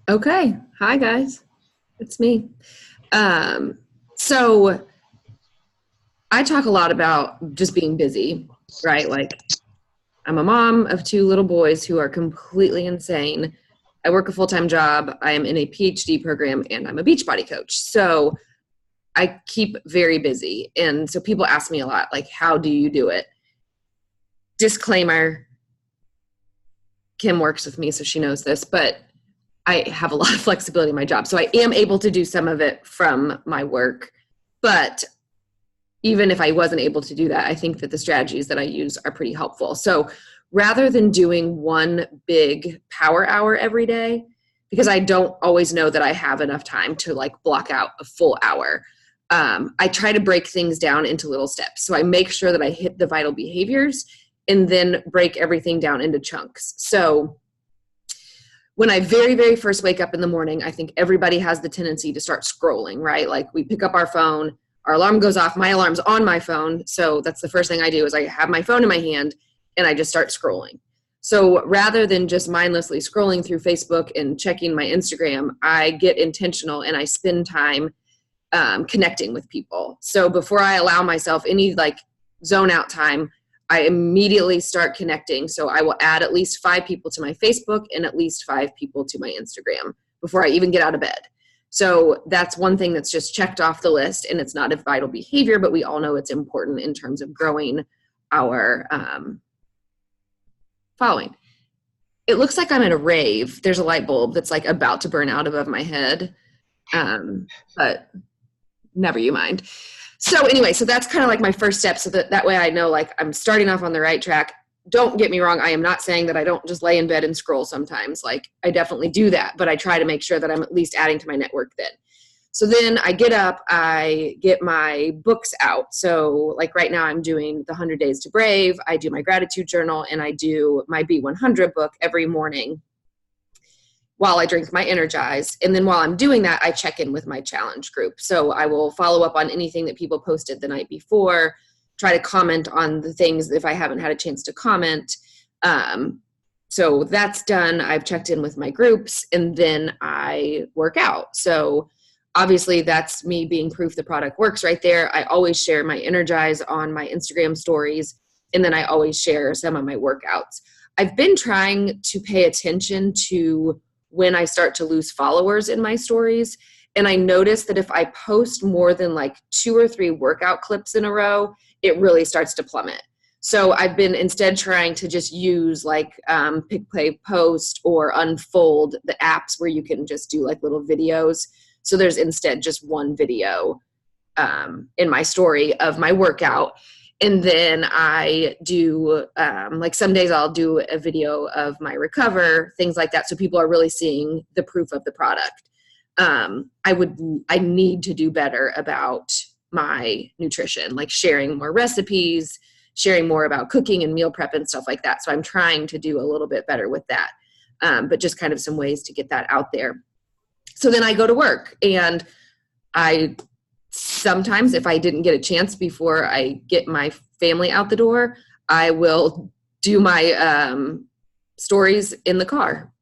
Okay. Hi, guys. It's me. So I talk a lot about just being busy, right? Like, I'm a mom of two little boys who are completely insane. I work a full-time job. I am in a PhD program and I'm a Beachbody coach. So I keep very busy. And so people ask me a lot, like, how do you do it? Disclaimer, Kim works with me, so she knows this, but I have a lot of flexibility in my job. So I am able to do some of it from my work. But even if I wasn't able to do that, I think that the strategies that I use are pretty helpful. So rather than doing one big power hour every day, because I don't always know that I have enough time to like block out a full hour, I try to break things down into little steps. So I make sure that I hit the vital behaviors and then break everything down into chunks. So when I very, very first wake up in the morning, I think everybody has the tendency to start scrolling, right? Like we pick up our phone, our alarm goes off, my alarm's on my phone. So that's the first thing I do is I have my phone in my hand and I just start scrolling. So rather than just mindlessly scrolling through Facebook and checking my Instagram, I get intentional and I spend time connecting with people. So before I allow myself any like zone out time, I immediately start connecting. So I will add at least 5 people to my Facebook and at least 5 people to my Instagram before I even get out of bed. So that's one thing that's just checked off the list, and it's not a vital behavior, but we all know it's important in terms of growing our following. It looks like I'm at a rave. There's a light bulb that's like about to burn out above my head, but never you mind. So anyway, so that's kind of like my first step, so that way I know like I'm starting off on the right track. Don't get me wrong, I am not saying that I don't just lay in bed and scroll sometimes. Like I definitely do that, but I try to make sure that I'm at least adding to my network then. So then I get up, I get my books out. So like right now I'm doing the 100 Days to Brave, I do my gratitude journal, and I do my B100 book every morning while I drink my Energize. And then while I'm doing that, I check in with my challenge group. So I will follow up on anything that people posted the night before, try to comment on the things if I haven't had a chance to comment. So that's done. I've checked in with my groups, and then I work out. So obviously that's me being proof the product works right there. I always share my Energize on my Instagram stories, and then I always share some of my workouts. I've been trying to pay attention to when I start to lose followers in my stories. And I notice that if I post more than like 2 or 3 workout clips in a row, it really starts to plummet. So I've been instead trying to just use like Pick, Play, Post or Unfold, the apps where you can just do like little videos. So there's instead just one video in my story of my workout. And then I do, like some days I'll do a video of my recover, things like that. So people are really seeing the proof of the product. I need to do better about my nutrition, like sharing more recipes, sharing more about cooking and meal prep and stuff like that. So I'm trying to do a little bit better with that. But just kind of some ways to get that out there. So then I go to work, and I sometimes, if I didn't get a chance before I get my family out the door, I will do my stories in the car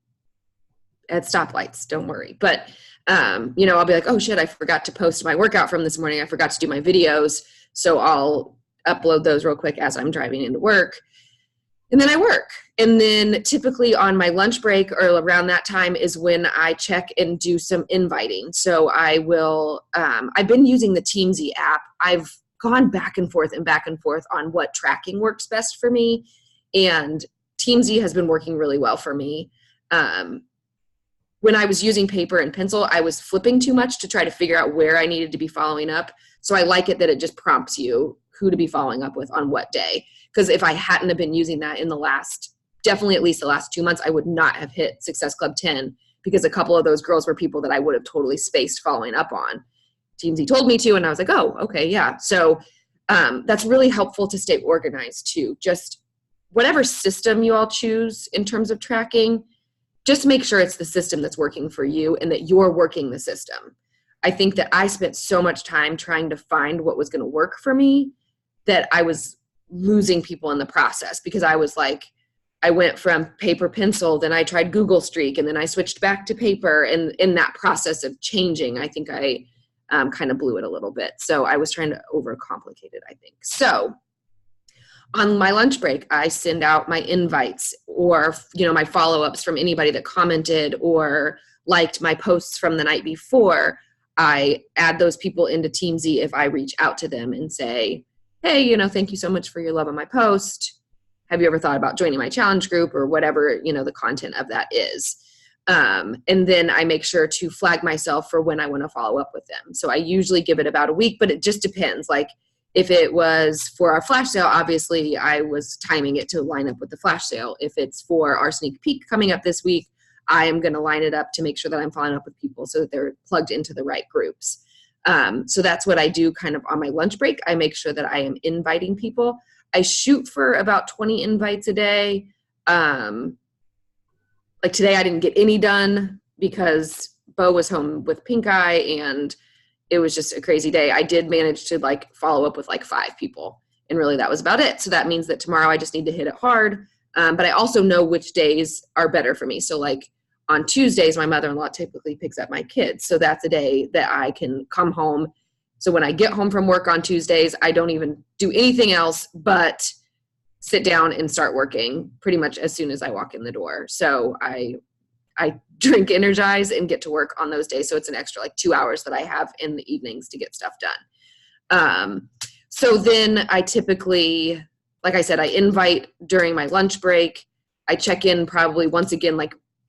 at stoplights. Don't worry. But, I'll be like, oh shit, I forgot to post my workout from this morning. I forgot to do my videos. So I'll upload those real quick as I'm driving into work. And then I work. And then typically on my lunch break or around that time is when I check and do some inviting. So I will, I've been using the Teamsy app. I've gone back and forth on what tracking works best for me. And Teamsy has been working really well for me. When I was using paper and pencil, I was flipping too much to try to figure out where I needed to be following up. So I like it that it just prompts you who to be following up with on what day. Because if I hadn't have been using that in definitely at least the last 2 months, I would not have hit Success Club 10, because a couple of those girls were people that I would have totally spaced following up on. Teamsy told me to, and I was like, oh, okay, yeah. So that's really helpful to stay organized too. Just whatever system you all choose in terms of tracking, just make sure it's the system that's working for you and that you're working the system. I think that I spent so much time trying to find what was going to work for me that I was losing people in the process, because I was like, I went from paper pencil, then I tried Google Streak, and then I switched back to paper. And in that process of changing, I think I kind of blew it a little bit. So I was trying to overcomplicate it, I think. So on my lunch break, I send out my invites or, my follow-ups from anybody that commented or liked my posts from the night before. I add those people into Teamsy if I reach out to them and say, hey, thank you so much for your love on my post. Have you ever thought about joining my challenge group or whatever, the content of that is? And then I make sure to flag myself for when I want to follow up with them. So I usually give it about a week, but it just depends. Like if it was for our flash sale, obviously I was timing it to line up with the flash sale. If it's for our sneak peek coming up this week, I am going to line it up to make sure that I'm following up with people so that they're plugged into the right groups. So that's what I do kind of on my lunch break. I make sure that I am inviting people. I shoot for about 20 invites a day. Like today I didn't get any done because Bo was home with pink eye and it was just a crazy day. I did manage to follow up with 5 people and really that was about it. So that means that tomorrow I just need to hit it hard. But I also know which days are better for me. So on Tuesdays, my mother-in-law typically picks up my kids. So that's a day that I can come home. So when I get home from work on Tuesdays, I don't even do anything else but sit down and start working pretty much as soon as I walk in the door. So I drink Energize and get to work on those days. So it's an extra 2 hours that I have in the evenings to get stuff done. So then I typically, like I said, I invite during my lunch break. I check in probably once again,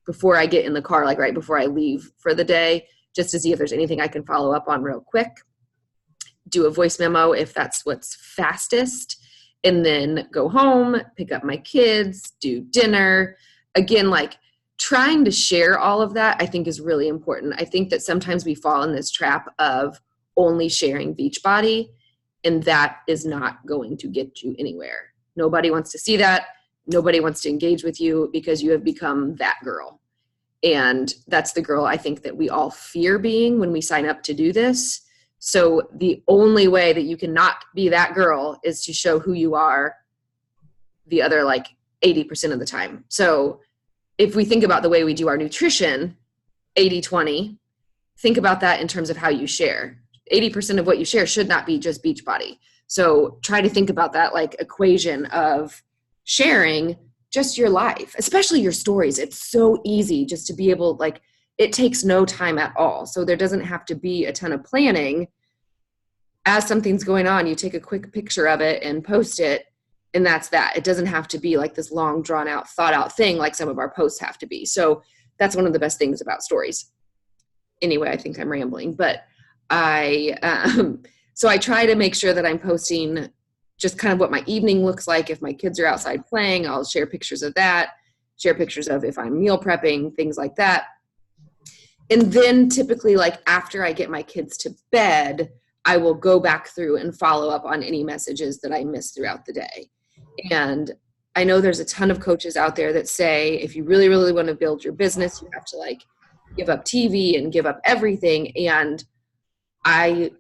before I get in the car, right before I leave for the day, just to see if there's anything I can follow up on real quick. Do a voice memo if that's what's fastest, and then go home, pick up my kids, do dinner. Again, trying to share all of that, I think is really important. I think that sometimes we fall in this trap of only sharing Beachbody, and that is not going to get you anywhere. Nobody wants to see that. Nobody wants to engage with you because you have become that girl. And that's the girl I think that we all fear being when we sign up to do this. So the only way that you cannot be that girl is to show who you are the other 80% of the time. So if we think about the way we do our nutrition, 80-20, think about that in terms of how you share. 80% of what you share should not be just Beachbody. So try to think about that equation of sharing just your life, especially your stories. It's so easy just to be able, it takes no time at all. So there doesn't have to be a ton of planning. As something's going on, you take a quick picture of it and post it, and that's that. It doesn't have to be this long, drawn out, thought out thing like some of our posts have to be. So that's one of the best things about stories. Anyway, I think I'm rambling, but so I try to make sure that I'm posting just kind of what my evening looks like. If my kids are outside playing, I'll share pictures of that, share pictures of if I'm meal prepping, things like that. And then typically after I get my kids to bed, I will go back through and follow up on any messages that I missed throughout the day. And I know there's a ton of coaches out there that say, if you really, really want to build your business, you have to give up TV and give up everything. And I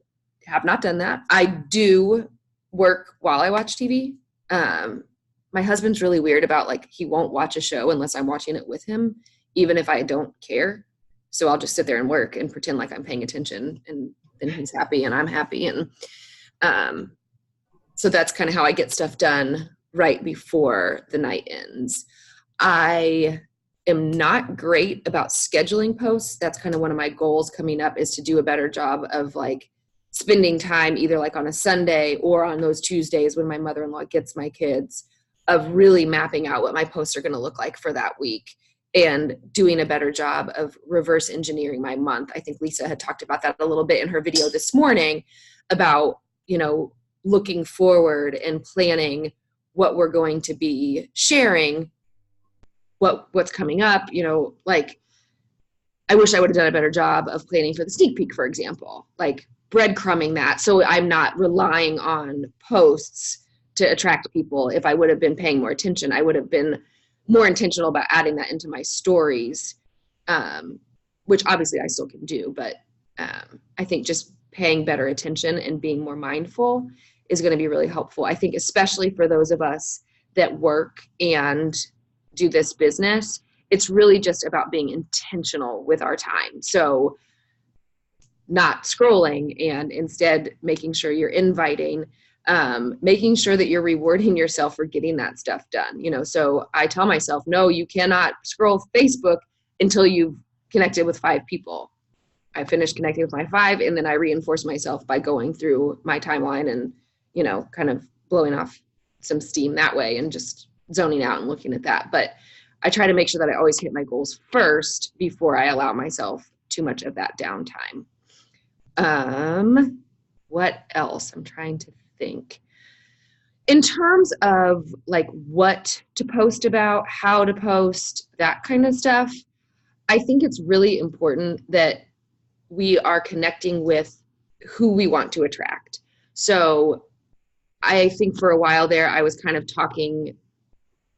have not done that. I do work while I watch TV. My husband's really weird about he won't watch a show unless I'm watching it with him, even if I don't care. So I'll just sit there and work and pretend like I'm paying attention, and then he's happy and I'm happy. And so that's kind of how I get stuff done right before the night ends. I am not great about scheduling posts. That's kind of one of my goals coming up, is to do a better job of spending time either on a Sunday or on those Tuesdays when my mother-in-law gets my kids, of really mapping out what my posts are going to look like for that week and doing a better job of reverse engineering my month. I think Lisa had talked about that a little bit in her video this morning about, looking forward and planning what we're going to be sharing, what's coming up, I wish I would have done a better job of planning for the sneak peek, for example, breadcrumbing that. So I'm not relying on posts to attract people. If I would have been paying more attention, I would have been more intentional about adding that into my stories, which obviously I still can do. But I think just paying better attention and being more mindful is going to be really helpful. I think especially for those of us that work and do this business, it's really just about being intentional with our time. So not scrolling, and instead making sure you're inviting, making sure that you're rewarding yourself for getting that stuff done. So I tell myself, no, you cannot scroll Facebook until you've connected with 5 people. I finish connecting with my 5, and then I reinforce myself by going through my timeline and, kind of blowing off some steam that way and just zoning out and looking at that. But I try to make sure that I always hit my goals first before I allow myself too much of that downtime. What else? I'm trying to think. In terms of like what to post about, how to post, that kind of stuff, I think it's really important that we are connecting with who we want to attract. So I think for a while there, I was kind of talking,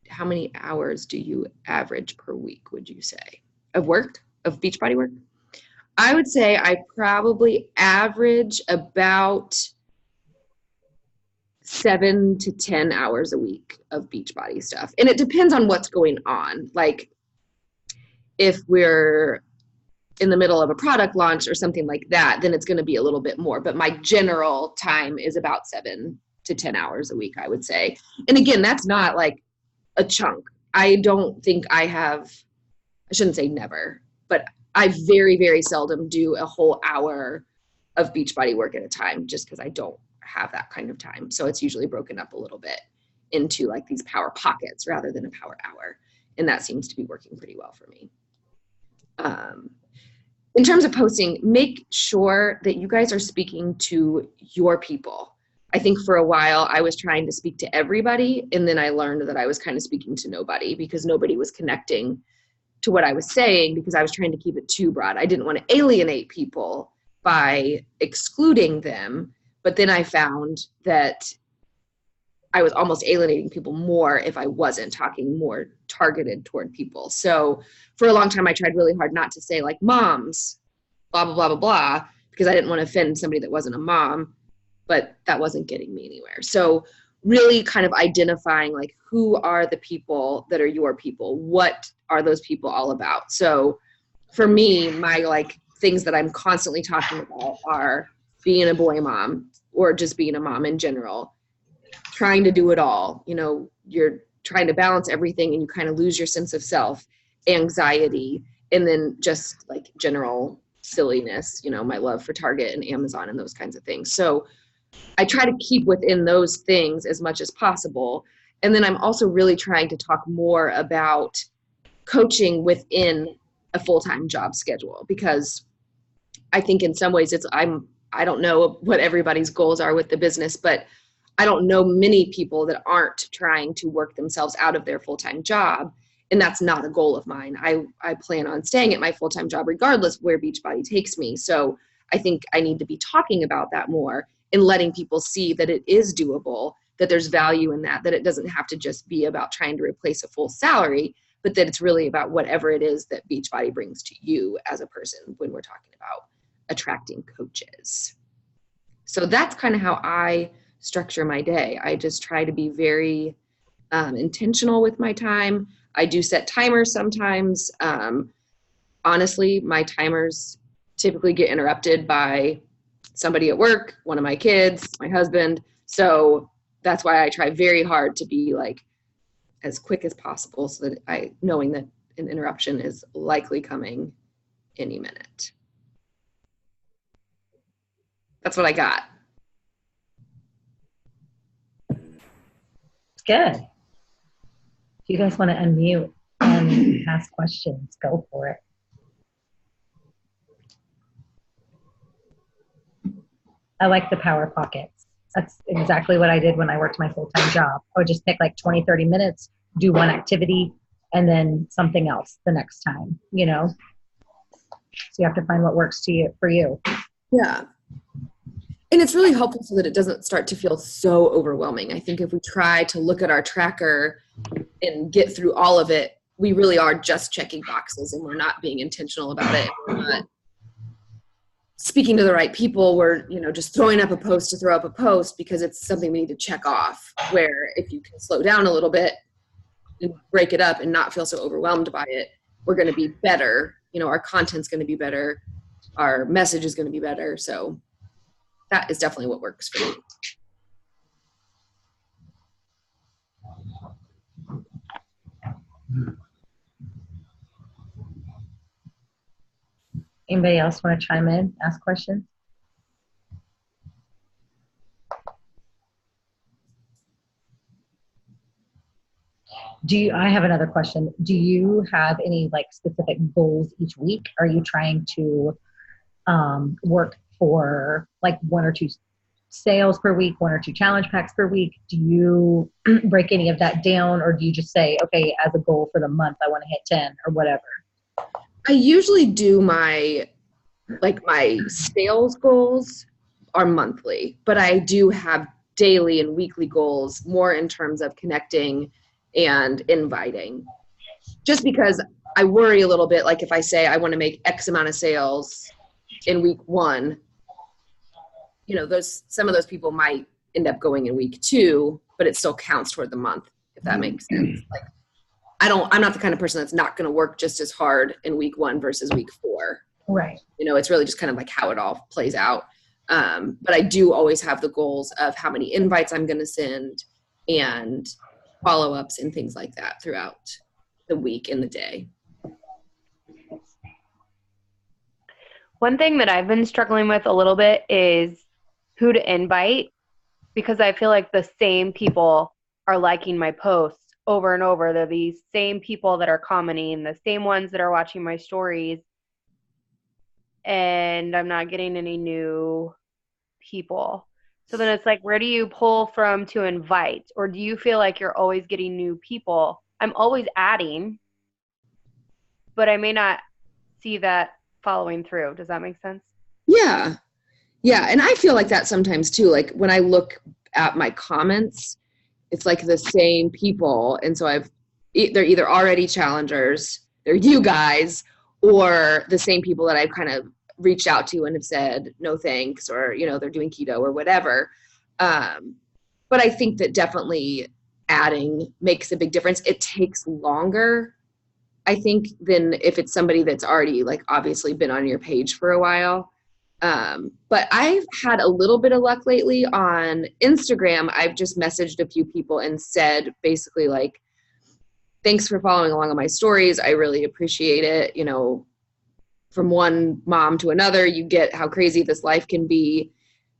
how many hours do you average per week, would you say, of Beachbody work? I would say I probably average about 7 to 10 hours a week of Beachbody stuff. And it depends on what's going on. Like if we're in the middle of a product launch or something like that, then it's going to be a little bit more. But my general time is about 7 to 10 hours a week, I would say. And again, that's not like a chunk. I don't think I shouldn't say never, but I very, very seldom do a whole hour of Beachbody work at a time, just because I don't have that kind of time. So it's usually broken up a little bit into like these power pockets rather than a power hour. And that seems to be working pretty well for me. In terms of posting, make sure that you guys are speaking to your people. I think for a while I was trying to speak to everybody, and then I learned that I was kind of speaking to nobody because nobody was connecting to what I was saying, because I was trying to keep it too broad. I didn't want to alienate people by excluding them, but then I found that I was almost alienating people more if I wasn't talking more targeted toward people. So for a long time, I tried really hard not to say like moms, blah, blah, blah, blah, blah, because I didn't want to offend somebody that wasn't a mom, but that wasn't getting me anywhere. So really kind of identifying like, who are the people that are your people? What are those people all about? So for me, my like things that I'm constantly talking about are being a boy mom, or just being a mom in general, trying to do it all. You're trying to balance everything and you kind of lose your sense of self, anxiety, and then just like general silliness, my love for Target and Amazon and those kinds of things. So I try to keep within those things as much as possible. And then I'm also really trying to talk more about coaching within a full-time job schedule, because I think in some ways I don't know what everybody's goals are with the business, but I don't know many people that aren't trying to work themselves out of their full-time job. And that's not a goal of mine. I plan on staying at my full-time job regardless of where Beachbody takes me. So I think I need to be talking about that more and letting people see that it is doable, that there's value in that it doesn't have to just be about trying to replace a full salary, but that it's really about whatever it is that Beachbody brings to you as a person when we're talking about attracting coaches. So that's kind of how I structure my day. I just try to be very intentional with my time. I do set timers sometimes. Honestly, my timers typically get interrupted by somebody at work, one of my kids, my husband. So that's why I try very hard to be like as quick as possible, so that knowing that an interruption is likely coming any minute. That's what I got. Good. If you guys want to unmute and ask questions, go for it. I like the power pockets. That's exactly what I did when I worked my full-time job. I would just pick like 20, 30 minutes, do one activity, and then something else the next time, So you have to find what works for you. Yeah. And it's really helpful so that it doesn't start to feel so overwhelming. I think if we try to look at our tracker and get through all of it, we really are just checking boxes and we're not being intentional about it. We're not speaking to the right people. We're, just throwing up a post to throw up a post because it's something we need to check off, where if you can slow down a little bit and break it up and not feel so overwhelmed by it, we're going to be better. You know, our content's going to be better. Our message is going to be better. So that is definitely what works for me. Anybody else want to chime in, ask questions? I have another question. Do you have any like specific goals each week? Are you trying to work for like 1 or 2 sales per week, 1 or 2 challenge packs per week? Do you break any of that down, or do you just say, okay, as a goal for the month, I want to hit 10 or whatever? I usually do my sales goals are monthly, but I do have daily and weekly goals more in terms of connecting and inviting. Just because I worry a little bit, like if I say I want to make X amount of sales in week 1, you know, some of those people might end up going in week 2, but it still counts toward the month, if that makes sense. Like I'm not the kind of person that's not going to work just as hard in week 1 versus week 4. Right. You know, it's really just kind of like how it all plays out. But I do always have the goals of how many invites I'm going to send and follow-ups and things like that throughout the week and the day. One thing that I've been struggling with a little bit is who to invite, because I feel like the same people are liking my posts over and over. They're these same people that are commenting, the same ones that are watching my stories, and I'm not getting any new people. So then it's like, where do you pull from to invite? Or do you feel like you're always getting new people? I'm always adding, but I may not see that following through. Does that make sense? Yeah. Yeah. And I feel like that sometimes too. Like when I look at my comments, it's like the same people. And so they're either already challengers, they're you guys, or the same people that I've kind of reached out to and have said no thanks, or, you know, they're doing keto or whatever. But I think that definitely adding makes a big difference. It takes longer, I think, than if it's somebody that's already like obviously been on your page for a while. But I've had a little bit of luck lately on Instagram. I've just messaged a few people and said basically like, thanks for following along on my stories. I really appreciate it. You know, from one mom to another, you get how crazy this life can be.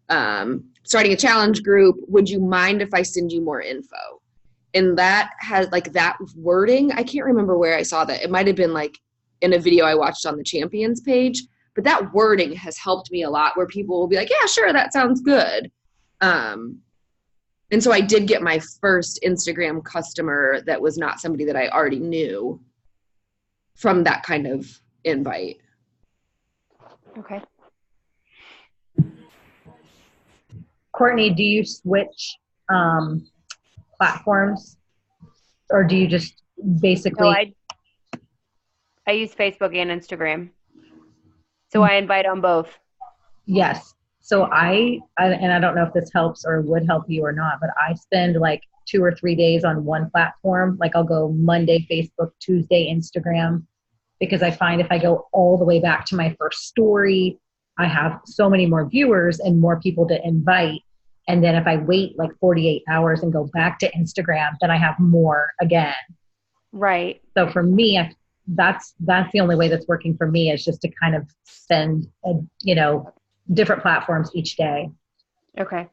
Starting a challenge group. Would you mind if I send you more info? And that has like that wording. I can't remember where I saw that. It might've been like in a video I watched on the Champions page, but that wording has helped me a lot, where people will be like, yeah, sure. That sounds good. And so I did get my first Instagram customer that was not somebody that I already knew from that kind of invite. Okay. Courtney, do you switch platforms, or do you just basically? No, I use Facebook and Instagram, so I invite on both. Yes. So I don't know if this helps or would help you or not, but I spend like 2 or 3 days on one platform. Like I'll go Monday Facebook, Tuesday Instagram, because I find if I go all the way back to my first story, I have so many more viewers and more people to invite. And then if I wait like 48 hours and go back to Instagram, then I have more again. Right. So for me, that's the only way that's working for me, is just to kind of spend, different platforms each day. Okay.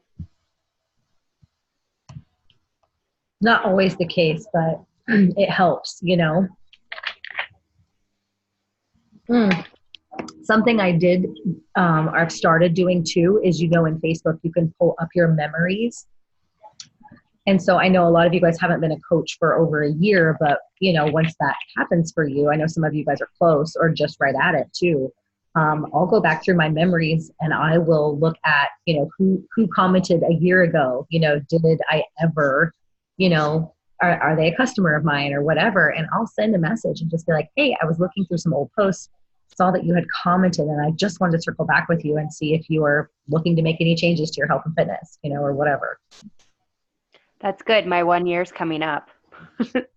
Not always the case, but it helps, Something I did, I've started doing too, is, in Facebook, you can pull up your memories. And so I know a lot of you guys haven't been a coach for over a year, but, once that happens for you, I know some of you guys are close or just right at it too. I'll go back through my memories and I will look at, who commented a year ago, did I ever, are they a customer of mine or whatever? And I'll send a message and just be like, hey, I was looking through some old posts, saw that you had commented, and I just wanted to circle back with you and see if you are looking to make any changes to your health and fitness, or whatever. That's good. My 1 year's coming up.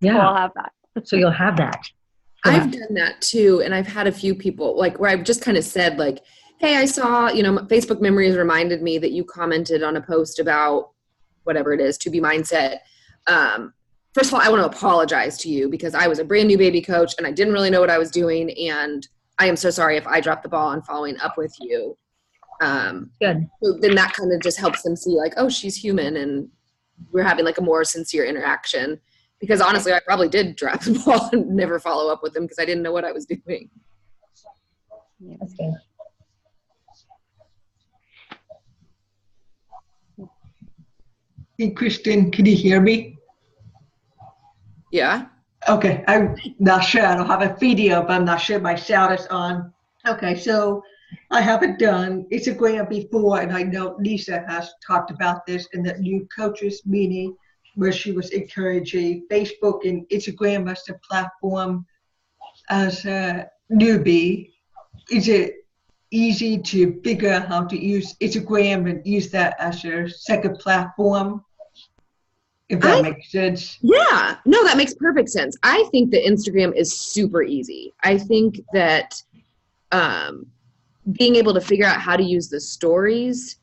Yeah. So I'll have that. So you'll have that. I've done that too. And I've had a few people like where I've just kind of said like, hey, I saw, Facebook memories reminded me that you commented on a post about whatever it is, to be mindset. First of all, I want to apologize to you because I was a brand new baby coach and I didn't really know what I was doing. And I am so sorry if I dropped the ball on following up with you. Good. So then that kind of just helps them see like, oh, she's human and we're having like a more sincere interaction. Because honestly, I probably did drop the ball and never follow up with them because I didn't know what I was doing. That's good. Hey, Kristin, can you hear me? Yeah. Okay, I'm not sure. I don't have a video, but I'm not sure my sound is on. Okay, so I haven't done Instagram before, and I know Lisa has talked about this in the new coaches meeting where she was encouraging Facebook and Instagram as the platform as a newbie. Is it easy to figure out how to use Instagram and use that as your second platform? If that makes sense. Yeah, no, that makes perfect sense. I think that Instagram is super easy. I think that being able to figure out how to use the stories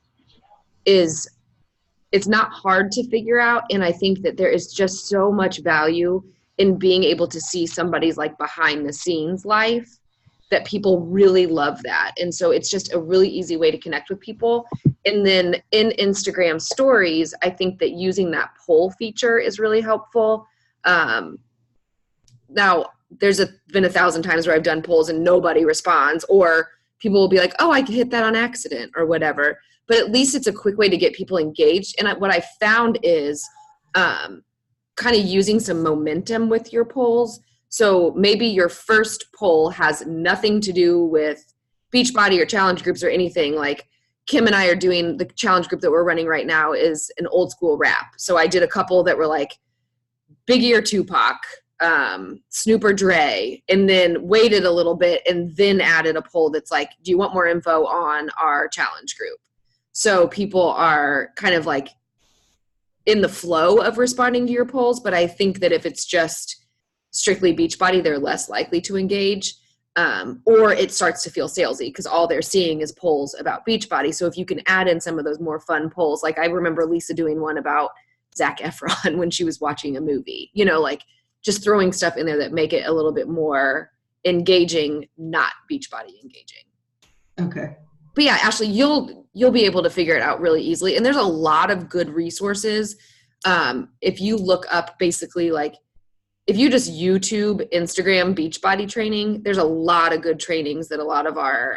it's not hard to figure out. And I think that there is just so much value in being able to see somebody's like behind the scenes life that people really love that. And so it's just a really easy way to connect with people. And then in Instagram stories, I think that using that poll feature is really helpful. Now, there's been 1,000 times where I've done polls and nobody responds, or people will be like, oh, I hit that on accident or whatever. But at least it's a quick way to get people engaged. And what I found is kind of using some momentum with your polls. So maybe your first poll has nothing to do with Beachbody or challenge groups or anything. Like Kim and I are doing the challenge group that we're running right now is an old school rap. So I did a couple that were like Biggie or Tupac, Snoop or Dre, and then waited a little bit and then added a poll that's like, do you want more info on our challenge group? So people are kind of like in the flow of responding to your polls. But I think that if it's just strictly Beachbody, they're less likely to engage, or it starts to feel salesy because all they're seeing is polls about Beachbody. So if you can add in some of those more fun polls, like I remember Lisa doing one about Zac Efron when she was watching a movie, like just throwing stuff in there that make it a little bit more engaging, not Beachbody engaging. Okay. But yeah, Ashley, you'll be able to figure it out really easily. And there's a lot of good resources. If you look up basically like, if you just YouTube Instagram Beachbody training, there's a lot of good trainings that a lot of our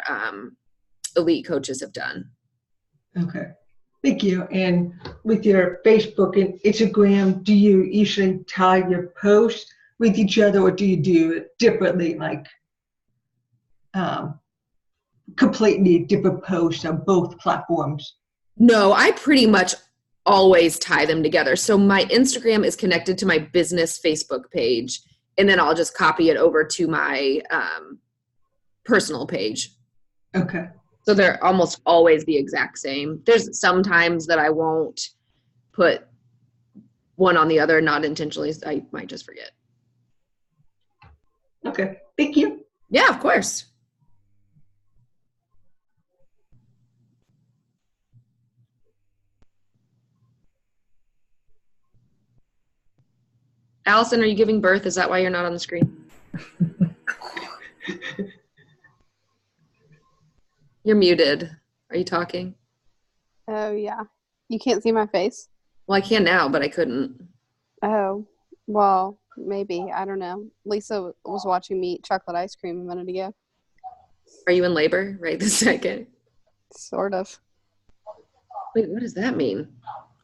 elite coaches have done. Okay. Thank you. And with your Facebook and Instagram, do you usually tie your posts with each other, or do you do it differently, like completely different posts on both platforms? No, I pretty much always tie them together. So my Instagram is connected to my business Facebook page, and then I'll just copy it over to my personal page. Okay. So they're almost always the exact same. There's some times that I won't put one on the other, not intentionally. I might just forget. Okay. Thank you. Yeah, of course. Allison, are you giving birth? Is that why you're not on the screen? You're muted. Are you talking? Oh, yeah. You can't see my face? Well, I can now, but I couldn't. Oh, well, maybe. I don't know. Lisa was watching me eat chocolate ice cream a minute ago. Are you in labor right this second? Sort of. Wait, what does that mean?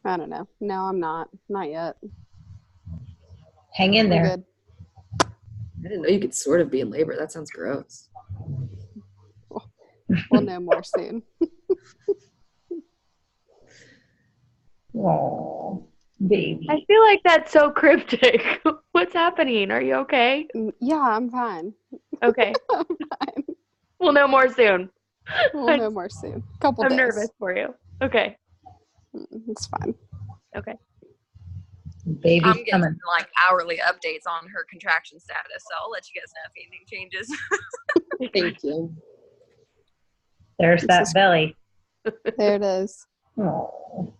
I don't know. No, I'm not. Not yet. Hang in I'm there. good. I didn't know you could sort of be in labor. That sounds gross. We'll know more soon. Oh, baby. I feel like that's so cryptic. What's happening? Are you okay? Yeah, I'm fine. Okay. I'm fine. We'll know more soon. We'll know more soon. Couple I'm days. nervous for you. Okay. It's fine. Okay. Baby's I'm getting coming. like hourly updates on her contraction status, so I'll let you guys know if anything changes. Thank you. There's that belly. There it is. Oh.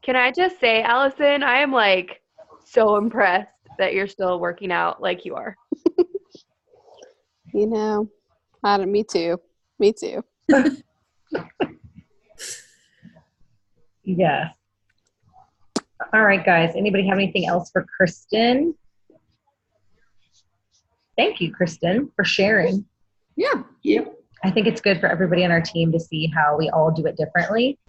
Can I just say, Allison, I am like so impressed that you're still working out like you are. You know, me too. Me too. Yes. All right, guys. Anybody have anything else for Kristin? Thank you, Kristin, for sharing. Yeah. Yep. I think it's good for everybody on our team to see how we all do it differently.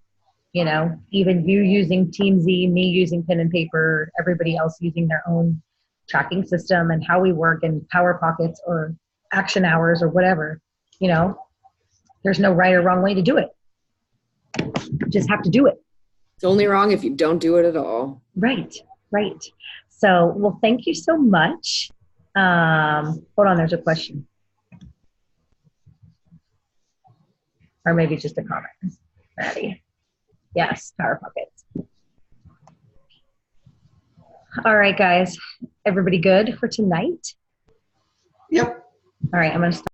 You know, even you using Team Z, me using pen and paper, everybody else using their own tracking system, and how we work in power pockets or action hours or whatever. You know, there's no right or wrong way to do it. You just have to do it. It's only wrong if you don't do it at all. Right. So, well, thank you so much. Hold on, there's a question. Or maybe just a comment. Maddie. Yes, power pockets. All right, guys. Everybody good for tonight? Yep. All right, I'm going to stop.